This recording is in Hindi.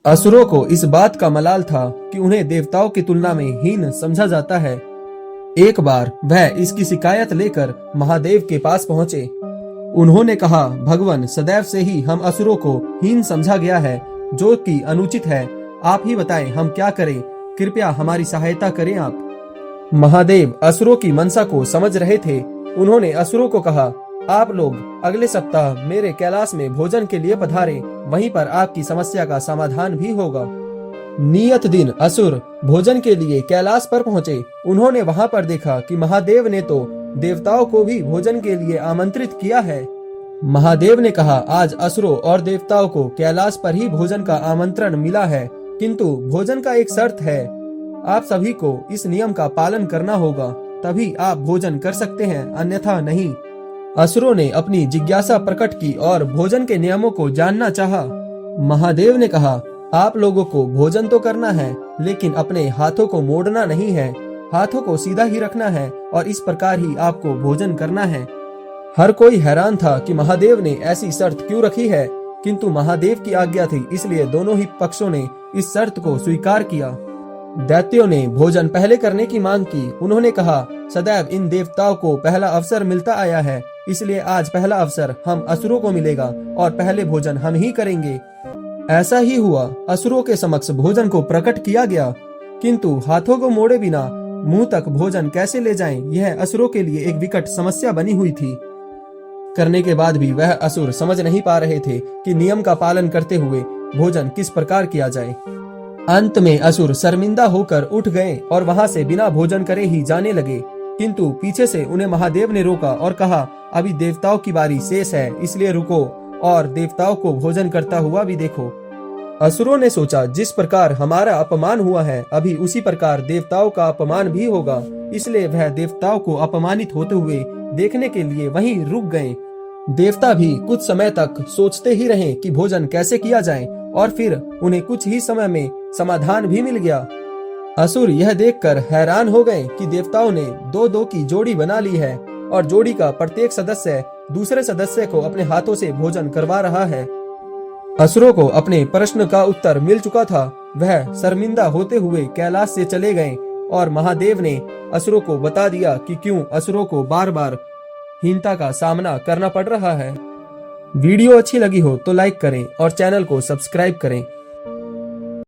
असुरों को इस बात का मलाल था कि उन्हें देवताओं की तुलना में हीन समझा जाता है। एक बार वह इसकी शिकायत लेकर महादेव के पास पहुंचे। उन्होंने कहा, भगवान, सदैव से ही हम असुरों को हीन समझा गया है, जो कि अनुचित है। आप ही बताएं हम क्या करें, कृपया हमारी सहायता करें आप। महादेव असुरों की मनसा को समझ रहे थे। उन्होंने असुरों को कहा, आप लोग अगले सप्ताह मेरे कैलाश में भोजन के लिए पधारें, वहीं पर आपकी समस्या का समाधान भी होगा। नियत दिन असुर भोजन के लिए कैलाश पर पहुंचे। उन्होंने वहां पर देखा कि महादेव ने तो देवताओं को भी भोजन के लिए आमंत्रित किया है। महादेव ने कहा, आज असुरों और देवताओं को कैलाश पर ही भोजन का आमंत्रण मिला है, किंतु भोजन का एक शर्त है। आप सभी को इस नियम का पालन करना होगा, तभी आप भोजन कर सकते हैं, अन्यथा नहीं। असुरों ने अपनी जिज्ञासा प्रकट की और भोजन के नियमों को जानना चाहा। महादेव ने कहा, आप लोगों को भोजन तो करना है, लेकिन अपने हाथों को मोड़ना नहीं है। हाथों को सीधा ही रखना है और इस प्रकार ही आपको भोजन करना है। हर कोई हैरान था कि महादेव ने ऐसी शर्त क्यों रखी है, किंतु महादेव की आज्ञा थी, इसलिए दोनों ही पक्षों ने इस शर्त को स्वीकार किया। दैत्यों ने भोजन पहले करने की मांग की। उन्होंने कहा, सदैव इन देवताओं को पहला अवसर मिलता आया है, इसलिए आज पहला अवसर हम असुरों को मिलेगा और पहले भोजन हम ही करेंगे। ऐसा ही हुआ। असुरों के समक्ष भोजन को प्रकट किया गया, किंतु हाथों को मोड़े बिना मुंह तक भोजन कैसे ले जाएं, यह असुरों के लिए एक विकट समस्या बनी हुई थी। करने के बाद भी वह असुर समझ नहीं पा रहे थे कि नियम का पालन करते हुए भोजन किस प्रकार किया जाए। अंत में असुर शर्मिंदा होकर उठ गए और वहां से बिना भोजन करे ही जाने लगे, किंतु पीछे से उन्हें महादेव ने रोका और कहा, अभी देवताओं की बारी शेष है, इसलिए रुको और देवताओं को भोजन करता हुआ भी देखो। असुरों ने सोचा, जिस प्रकार हमारा अपमान हुआ है, अभी उसी प्रकार देवताओं का अपमान भी होगा, इसलिए वह देवताओं को अपमानित होते हुए देखने के लिए वहीं रुक गए। देवता भी कुछ समय तक सोचते ही रहे कि भोजन कैसे किया जाए, और फिर उन्हें कुछ ही समय में समाधान भी मिल गया। असुर यह देखकर हैरान हो गए कि देवताओं ने दो दो की जोड़ी बना ली है और जोड़ी का प्रत्येक सदस्य दूसरे सदस्य को अपने हाथों से भोजन करवा रहा है। असुरों को अपने प्रश्न का उत्तर मिल चुका था। वह शर्मिंदा होते हुए कैलाश से चले गए और महादेव ने असुरों को बता दिया कि क्यों असुरों को बार बार हीनता का सामना करना पड़ रहा है। वीडियो अच्छी लगी हो तो लाइक करें और चैनल को सब्सक्राइब करें।